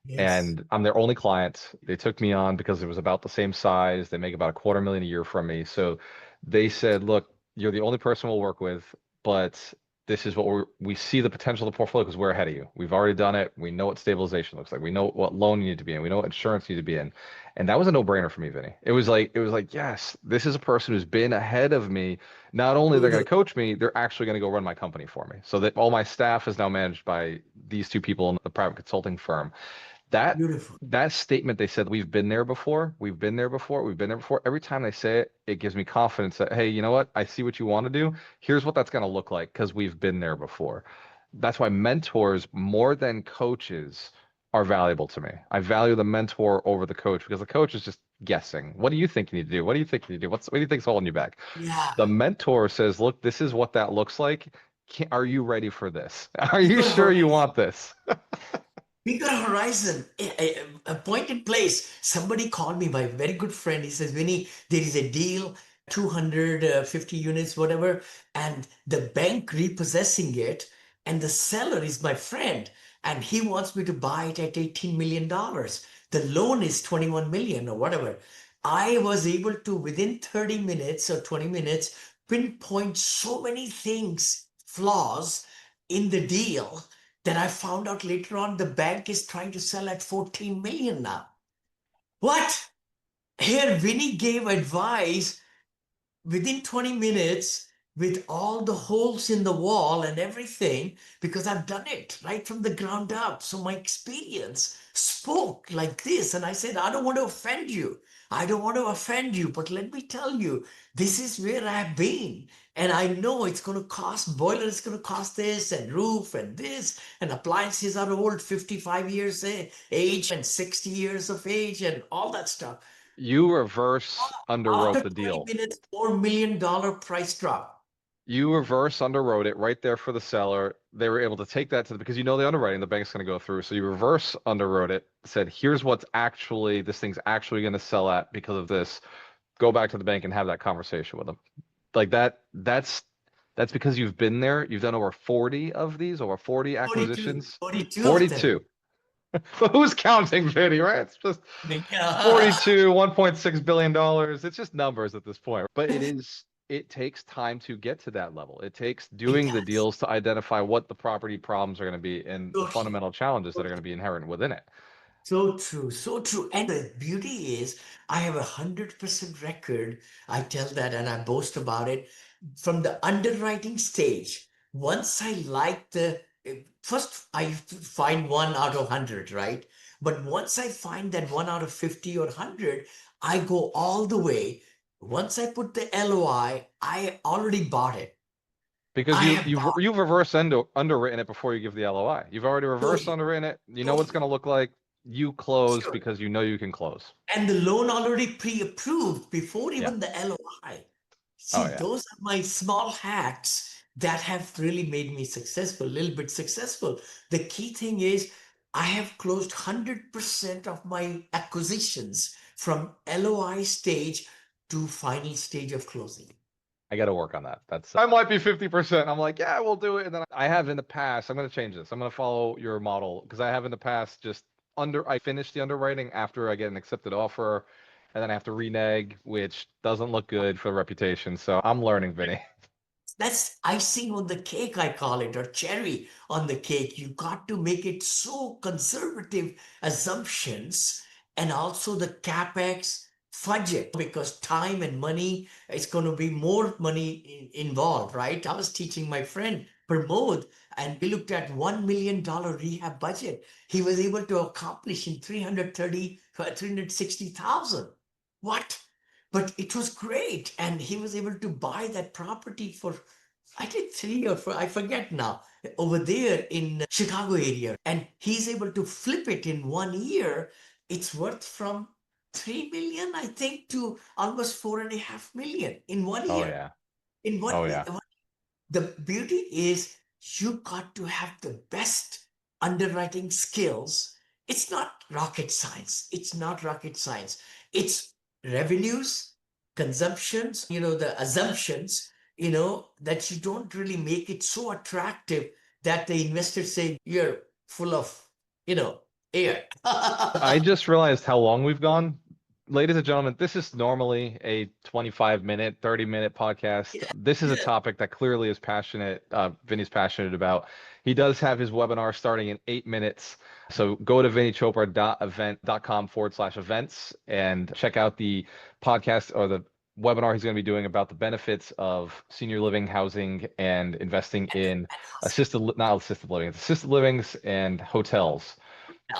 [SPEAKER 1] Yes.
[SPEAKER 2] And I'm their only client. They took me on because it was about the same size. They make about a quarter million a year from me. So they said, look, you're the only person we'll work with, but this is what we see the potential of the portfolio because we're ahead of you. We've already done it. We know what stabilization looks like. We know what loan you need to be in. We know what insurance you need to be in. And that was a no-brainer for me, Vinny. It was like, yes, this is a person who's been ahead of me. Not only they're going to coach me, they're actually going to go run my company for me. So that all my staff is now managed by these two people in the private consulting firm. That
[SPEAKER 1] Beautiful.
[SPEAKER 2] that statement they said, we've been there before, we've been there before, we've been there before. Every time they say it, it gives me confidence that, hey, you know what? I see what you want to do. Here's what that's going to look like because we've been there before. That's why mentors, more than coaches, are valuable to me. I value the mentor over the coach because the coach is just guessing. What do you think you need to do? What do you think you need to do? What do you think's holding you back?
[SPEAKER 1] Yeah.
[SPEAKER 2] The mentor says, look, this is what that looks like. Are you ready for this? Are
[SPEAKER 1] We
[SPEAKER 2] you
[SPEAKER 1] got a
[SPEAKER 2] sure you
[SPEAKER 1] horizon.
[SPEAKER 2] want this?
[SPEAKER 1] We got a horizon, a point in place. Somebody called me, my very good friend. He says, Vinny, there is a deal, 250 units, whatever, and the bank repossessing it, and the seller is my friend, and he wants me to buy it at $18 million. The loan is 21 million or whatever. I was able to, within 30 minutes or 20 minutes, pinpoint so many things, flaws in the deal that I found out later on the bank is trying to sell at 14 million now. What? Here, Vinny gave advice within 20 minutes with all the holes in the wall and everything because I've done it right from the ground up. So my experience spoke like this. And I said, I don't want to offend you. I don't want to offend you, but let me tell you, this is where I've been. And I know it's going to cost, boiler is going to cost this, and roof, and this, and appliances are old, 55 years age, and 60 years of age, and all that stuff.
[SPEAKER 2] You reverse underwrote
[SPEAKER 1] After
[SPEAKER 2] the
[SPEAKER 1] 20
[SPEAKER 2] deal.
[SPEAKER 1] minutes, $4 million price drop.
[SPEAKER 2] You reverse underwrote it right there for the seller. They were able to take that to because you know the underwriting the bank's going to go through. So you reverse underwrote it, said, here's what's actually this thing's actually going to sell at because of this. Go back to the bank and have that conversation with them. Like that's because you've been there. You've done over 40 of these, over 40
[SPEAKER 1] 42,
[SPEAKER 2] acquisitions.
[SPEAKER 1] 42 of them.
[SPEAKER 2] 42. But who's counting, Vinny, right? It's just
[SPEAKER 1] Yeah.
[SPEAKER 2] 42, $1.6 billion. It's just numbers at this point. But it takes time to get to that level. It takes
[SPEAKER 1] It
[SPEAKER 2] doing the
[SPEAKER 1] does.
[SPEAKER 2] deals to identify what the property problems are going to be and the
[SPEAKER 1] So true.
[SPEAKER 2] fundamental challenges that are going to be inherent within it.
[SPEAKER 1] So true, so true. And the beauty is, I have 100% record. I tell that and I boast about it from the underwriting stage. Once I like first I find one out of 100, right? But once I find that one out of 50 or 100, I go all the way. Once I put the LOI, I already bought it.
[SPEAKER 2] Because
[SPEAKER 1] I
[SPEAKER 2] you
[SPEAKER 1] have
[SPEAKER 2] you've
[SPEAKER 1] bought
[SPEAKER 2] you've reverse underwritten it before you give the LOI. You've already reverse
[SPEAKER 1] totally,
[SPEAKER 2] underwritten it. You know what it's
[SPEAKER 1] totally.
[SPEAKER 2] going to look like. You close
[SPEAKER 1] Sure.
[SPEAKER 2] because you know you can close.
[SPEAKER 1] And the loan already pre-approved before
[SPEAKER 2] Yeah.
[SPEAKER 1] even the LOI.
[SPEAKER 2] Oh
[SPEAKER 1] See,
[SPEAKER 2] yeah.
[SPEAKER 1] those are my small hacks that have really made me successful, a little bit successful. The key thing is I have closed 100% of my acquisitions from LOI stage to final stage of closing.
[SPEAKER 2] I got to work on that. I might be 50%. I'm like, yeah, we'll do it. And then I have in the past, I'm going to change this. I'm going to follow your model because I have in the past I finish the underwriting after I get an accepted offer and then I have to renege, which doesn't look good for the reputation. So I'm learning, Vinny.
[SPEAKER 1] That's icing on the cake, I call it, or cherry on the cake. You got to make it so conservative assumptions and also the capex budget because time and money is going to be more money involved, right? I was teaching my friend Pramod and we looked at $1 million rehab budget. He was able to accomplish in 360,000. What? But it was great. And he was able to buy that property for, I think 3 or 4, I forget now, over there in Chicago area. And he's able to flip it in 1 year. It's worth from 3 million, I think, to almost 4.5 million in one
[SPEAKER 2] Oh,
[SPEAKER 1] year.
[SPEAKER 2] yeah.
[SPEAKER 1] In one,
[SPEAKER 2] Oh, yeah.
[SPEAKER 1] the beauty is you got to have the best underwriting skills. It's not rocket science. It's not rocket science. It's revenues, consumptions, the assumptions, that you don't really make it so attractive that the investors say you're full of, air.
[SPEAKER 2] I just realized how long we've gone. Ladies and gentlemen, this is normally a 25-minute, 30-minute podcast.
[SPEAKER 1] Yeah,
[SPEAKER 2] This is a
[SPEAKER 1] yeah.
[SPEAKER 2] topic that clearly is Vinny's passionate about. He does have his webinar starting in 8 minutes. So go to vinnychopra.com/events and check out the podcast or the webinar he's going to be doing about the benefits of senior living housing and investing in not assisted living, assisted livings and hotels.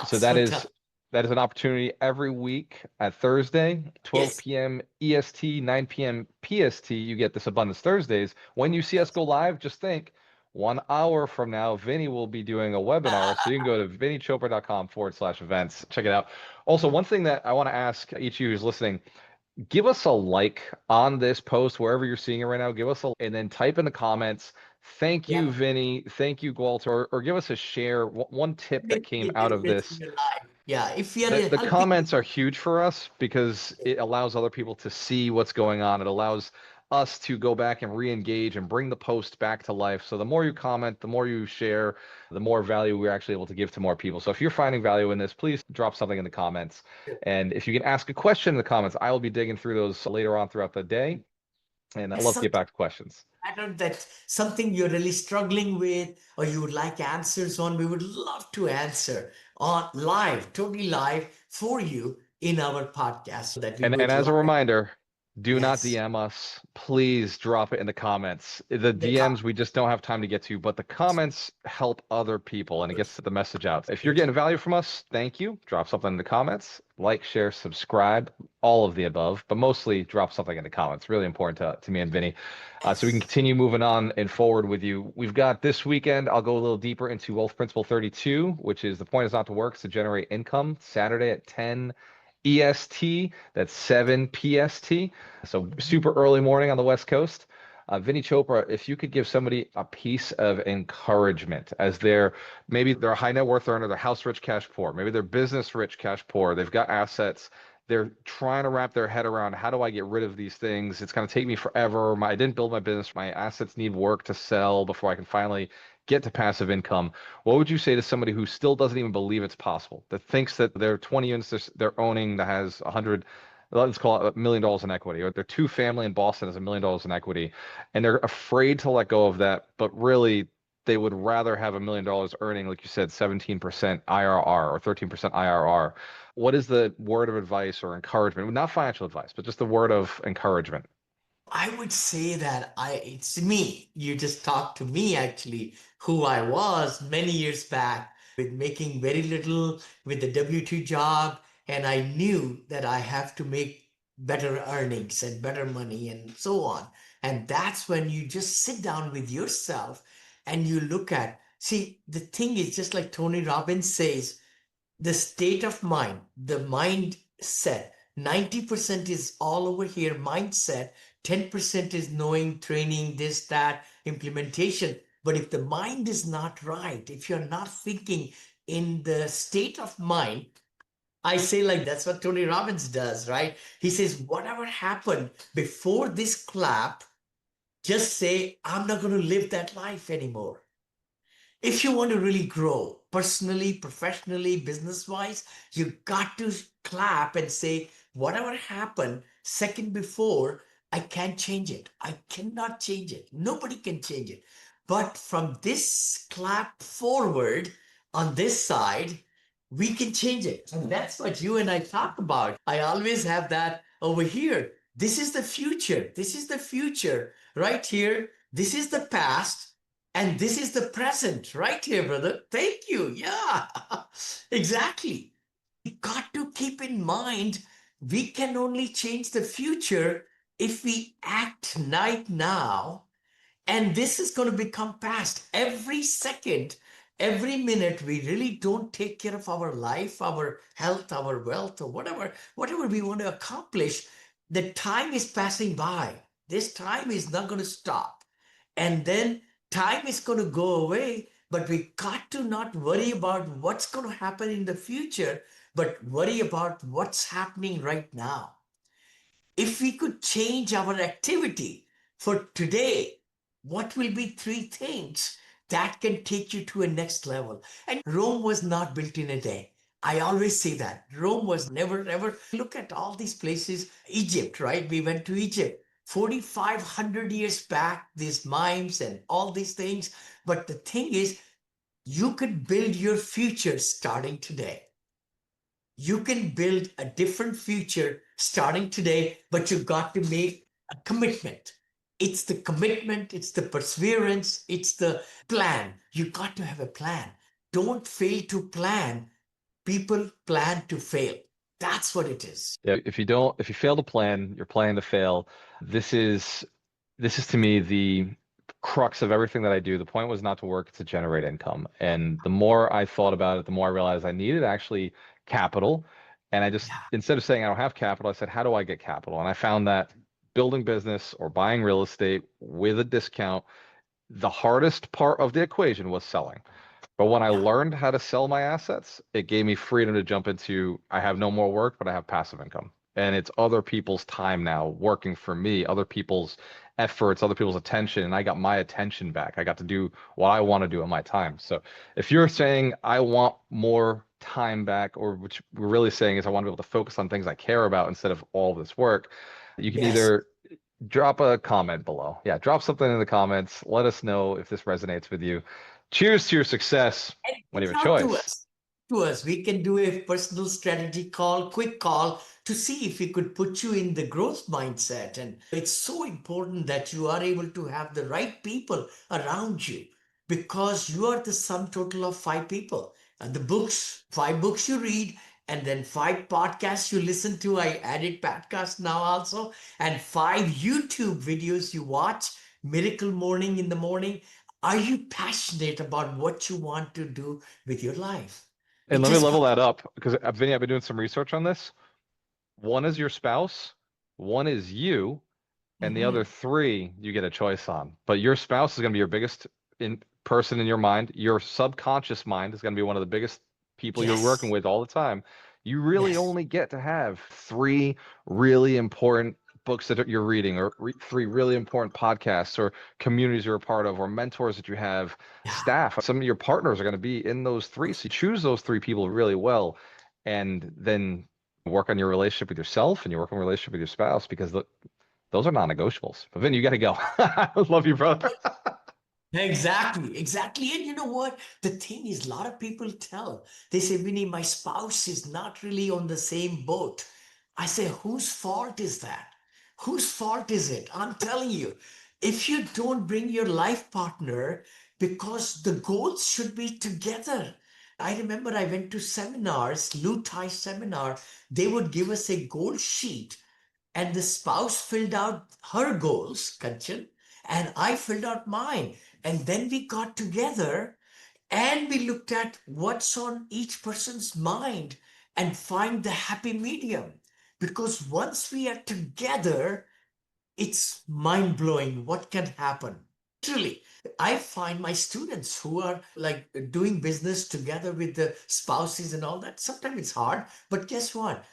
[SPEAKER 2] So
[SPEAKER 1] Hotels, hotel.
[SPEAKER 2] that is an opportunity every week at Thursday, 12
[SPEAKER 1] Yes.
[SPEAKER 2] p.m. EST, 9 p.m. PST. You get this Abundance Thursdays. When you see us go live, just think 1 hour from now, Vinny will be doing a webinar. So you can go to vinnychopra.com/events. Check it out. Also, one thing that I want to ask each of you who's listening, give us a like on this post wherever you're seeing it right now. Give us and then type in the comments. Thank
[SPEAKER 1] Yeah.
[SPEAKER 2] you, Vinny. Thank you, Gualter. Or give us a share. One tip that came out of
[SPEAKER 1] Benefits in
[SPEAKER 2] this.
[SPEAKER 1] your life. Yeah. If we are
[SPEAKER 2] The
[SPEAKER 1] helping you.
[SPEAKER 2] comments are huge for us because it allows other people to see what's going on. It allows us to go back and re-engage and bring the post back to life. So the more you comment, the more you share, the more value we're actually able to give to more people. So if you're finding value in this, please drop something in the comments. And if you can ask a question in the comments, I will be digging through those later on throughout the day. And I'd love to get back to questions.
[SPEAKER 1] Pattern that something you're really struggling with or you would like answers on, we would love to answer on live, totally live for you in our podcast so that we
[SPEAKER 2] And
[SPEAKER 1] go
[SPEAKER 2] as a
[SPEAKER 1] live.
[SPEAKER 2] reminder, do not
[SPEAKER 1] Yes.
[SPEAKER 2] DM us. Please drop it in the comments. The
[SPEAKER 1] The com-
[SPEAKER 2] DMs we just don't have time to get to, but the comments help other people and it gets the message out. If you're
[SPEAKER 1] it.
[SPEAKER 2] getting value from us, thank you. Drop something in the comments. Like, share, subscribe, all of the above, but mostly drop something in the comments. Really important to me and Vinny. So we can
[SPEAKER 1] Yes.
[SPEAKER 2] continue moving on and forward with you. We've got this weekend, I'll go a little deeper into Wealth Principle 32, which is the point is not to work, it's to generate income. Saturday at 10 EST, that's 7 PST. So super early morning on the West Coast. Vinny Chopra, if you could give somebody a piece of encouragement as maybe they're a high net worth earner, they're house rich, cash poor, maybe they're business rich, cash poor, they've got assets, they're trying to wrap their head around how do I get rid of these things? It's going to take me forever. I didn't build my business. My assets need work to sell before I can finally get to passive income. What would you say to somebody who still doesn't even believe it's possible, that thinks that their 20 units they're owning that has 100, let's call it $1 million in equity, or their two family in Boston has $1 million in equity, and they're afraid to let go of that, but really they would rather have $1 million earning, like you said, 17% IRR or 13% IRR. What is the word of advice or encouragement? Not financial advice, but just the word of encouragement.
[SPEAKER 1] I would say that it's me. You just talked to me actually, who I was many years back with making very little with the W-2 job. And I knew that I have to make better earnings and better money and so on. And that's when you just sit down with yourself and you look at, see, the thing is just like Tony Robbins says, the state of mind, the mindset. 90% is all over here, mindset. 10% is knowing, training, this, that, implementation. But if the mind is not right, if you're not thinking in the state of mind, I say like that's what Tony Robbins does, right? He says, whatever happened before this clap, Just say, I'm not going to live that life anymore. If you want to really grow personally, professionally, business wise, you got to clap and say, whatever happened second before, I can't change it. I cannot change it. Nobody can change it. But from this clap forward on this side, we can change it. And that's what you and I talk about. I always have that over here. This is the future. This is the future right here. This is the past. And this is the present right here, brother. Thank you. Yeah, exactly. We got to keep in mind we can only change the future if we act right now. And this is going to become past every second, every minute. We really don't take care of our life, our health, our wealth, or whatever we want to accomplish. The time is passing by. This time is not going to stop. And then time is going to go away, but we got to not worry about what's going to happen in the future, but worry about what's happening right now. If we could change our activity for today, what will be three things that can take you to a next level? And Rome was not built in a day. I always say that Rome was never ever. Look at all these places. Egypt, right? We went to Egypt 4,500 years back, these mimes and all these things. But the thing is, you could build your future starting today. You can build a different future starting today, but you got to make a commitment. It's the commitment, it's the perseverance, it's the plan. You got to have a plan. Don't fail to plan. People plan to fail. That's what it is.
[SPEAKER 2] Yeah, if you fail to plan, you're planning to fail. This is to me the crux of everything that I do. The point was not to work, it's to generate income. And the more I thought about it, the more I realized I needed actually capital. And I just,
[SPEAKER 1] Yeah.
[SPEAKER 2] instead of saying I don't have capital, I said, how do I get capital? And I found that building business or buying real estate with a discount, the hardest part of the equation was selling. But when I
[SPEAKER 1] Yeah.
[SPEAKER 2] learned how to sell my assets, it gave me freedom to jump into, I have no more work, but I have passive income. And it's other people's time now working for me, other people's efforts, other people's attention. And I got my attention back. I got to do what I want to do in my time. So if you're saying I want more time back, or which we're really saying is I want to be able to focus on things I care about instead of all this work, you can
[SPEAKER 1] Yes.
[SPEAKER 2] either drop a comment below. Yeah, drop something in the comments. Let us know if this resonates with you. Cheers to your success
[SPEAKER 1] And
[SPEAKER 2] when you
[SPEAKER 1] reach
[SPEAKER 2] have a
[SPEAKER 1] out to
[SPEAKER 2] choice.
[SPEAKER 1] us. To us. We can do a personal strategy call, quick call to see if we could put you in the growth mindset. And it's so important that you are able to have the right people around you because you are the sum total of five people. And the books, five books you read, and then five podcasts you listen to. I added podcasts now also, and five YouTube videos you watch. Miracle Morning in the morning. Are you passionate about what you want to do with your life?
[SPEAKER 2] And
[SPEAKER 1] It
[SPEAKER 2] let me
[SPEAKER 1] just
[SPEAKER 2] level
[SPEAKER 1] got.
[SPEAKER 2] that up because Vinny, I've been doing some research on this. One is your spouse, one is you, and the other
[SPEAKER 1] Mhm.
[SPEAKER 2] three you get a choice on. But your spouse is going to be your biggest person in your mind. Your subconscious mind is going to be one of the biggest people you're working
[SPEAKER 1] Yes.
[SPEAKER 2] with all the time. You really
[SPEAKER 1] Yes.
[SPEAKER 2] only get to have three really important books that you're reading, or three really important podcasts, or communities you're a part of, or mentors that you have,
[SPEAKER 1] Yeah.
[SPEAKER 2] staff. Some of your partners are going to be in those three. So you choose those three people really well, and then work on your relationship with yourself and you work on your relationship with your spouse because those are non-negotiables. But Vin, you got to go. I love you, brother.
[SPEAKER 1] Exactly, exactly. And you know what? The thing is, a lot of people tell, they say, Vinny, my spouse is not really on the same boat. I say, whose fault is that? Whose fault is it? I'm telling you, if you don't bring your life partner, because the goals should be together. I remember I went to seminars, Lou Tai seminar, they would give us a goal sheet and the spouse filled out her goals, Kanchan, and I filled out mine. And then we got together and we looked at what's on each person's mind and find the happy medium. Because once we are together, it's mind blowing what can happen. literally. I find my students who are like doing business together with the spouses and all that, sometimes it's hard, but guess what?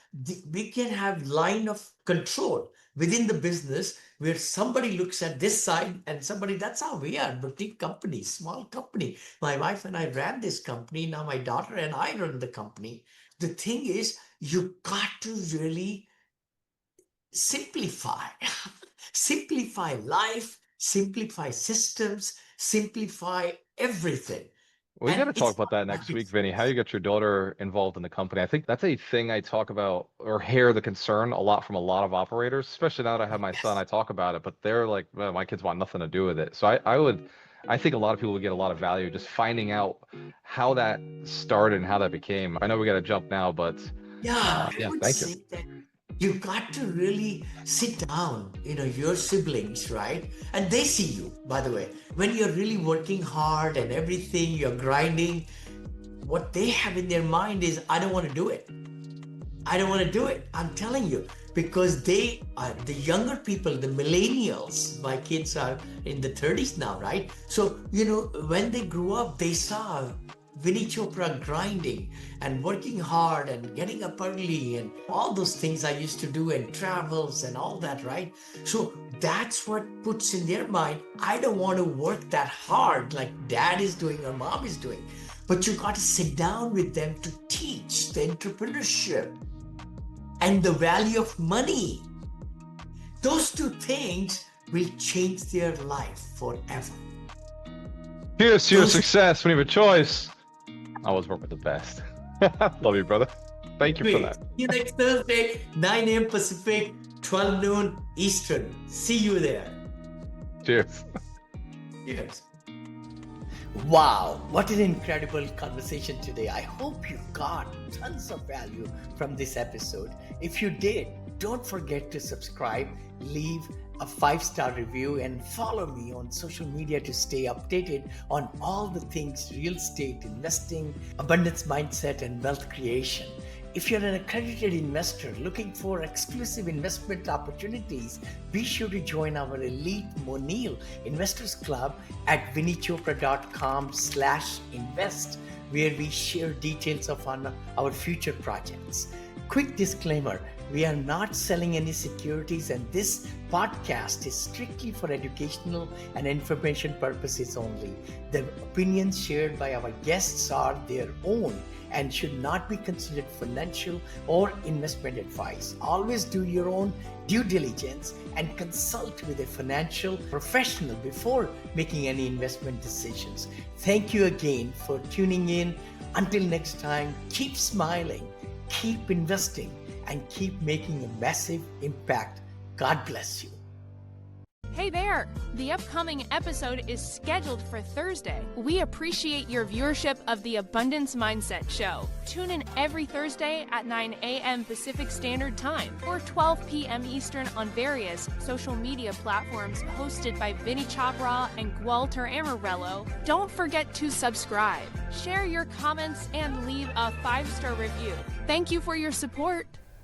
[SPEAKER 1] We can have line of control within the business where somebody looks at this side and somebody, that's how we are, boutique company, small company. My wife and I ran this company. Now my daughter and I run the company. The thing is, you got to really simplify. Simplify life, simplify systems, simplify everything.
[SPEAKER 2] We got
[SPEAKER 1] And
[SPEAKER 2] to talk
[SPEAKER 1] it's
[SPEAKER 2] about
[SPEAKER 1] not
[SPEAKER 2] that next
[SPEAKER 1] rocket
[SPEAKER 2] week, Vinny. How you got your daughter involved in the company. I think that's a thing I talk about or hear the concern a lot from a lot of operators, especially now that I have my son. I
[SPEAKER 1] Yes.
[SPEAKER 2] talk about it, but they're like, well, my kids want nothing to do with it. So I think a lot of people would get a lot of value just finding out how that started and how that became. I know we got to jump now, but
[SPEAKER 1] Yeah, I
[SPEAKER 2] yeah,
[SPEAKER 1] would
[SPEAKER 2] thank you.
[SPEAKER 1] say that you got to really sit down, your siblings, right? And they see you, by the way, when you're really working hard and everything, you're grinding, what they have in their mind is, I don't want to do it. I don't want to do it. I'm telling you, because they are the younger people, the millennials. My kids are in the 30s now, right? So, when they grew up, they saw Vinny Chopra grinding and working hard and getting up early and all those things I used to do and travels and all that, right? So that's what puts in their mind, I don't want to work that hard like dad is doing or mom is doing. But you got to sit down with them to teach the entrepreneurship and the value of money. Those two things will change their life forever.
[SPEAKER 2] Cheers to your
[SPEAKER 1] Those
[SPEAKER 2] success. When you have a choice, always work with the best. Love you, brother. Thank you for
[SPEAKER 1] three.
[SPEAKER 2] that.
[SPEAKER 1] See you next Thursday, 9 a.m. Pacific, 12 noon Eastern. See you there.
[SPEAKER 2] Cheers.
[SPEAKER 1] Yes. Wow, what an incredible conversation today. I hope you got tons of value from this episode. If you did, don't forget to subscribe, leave a 5-star review, and follow me on social media to stay updated on all the things real estate, investing, abundance mindset, and wealth creation. If you're an accredited investor looking for exclusive investment opportunities, be sure to join our elite Monil Investors Club at vinnychopra.com/invest, where we share details of our future projects. Quick disclaimer, we are not selling any securities, and this podcast is strictly for educational and information purposes only. The opinions shared by our guests are their own and should not be considered financial or investment advice. Always do your own due diligence and consult with a financial professional before making any investment decisions. Thank you again for tuning in. Until next time, keep smiling, keep investing, and keep making a massive impact. God bless you.
[SPEAKER 3] Hey there! The upcoming episode is scheduled for Thursday. We appreciate your viewership of the Abundance Mindset Show. Tune in every Thursday at 9 a.m. Pacific Standard Time or 12 p.m. Eastern on various social media platforms hosted by Vinney Chopra and Gualter Amarelo. Don't forget to subscribe, share your comments, and leave a 5-star review. Thank you for your support.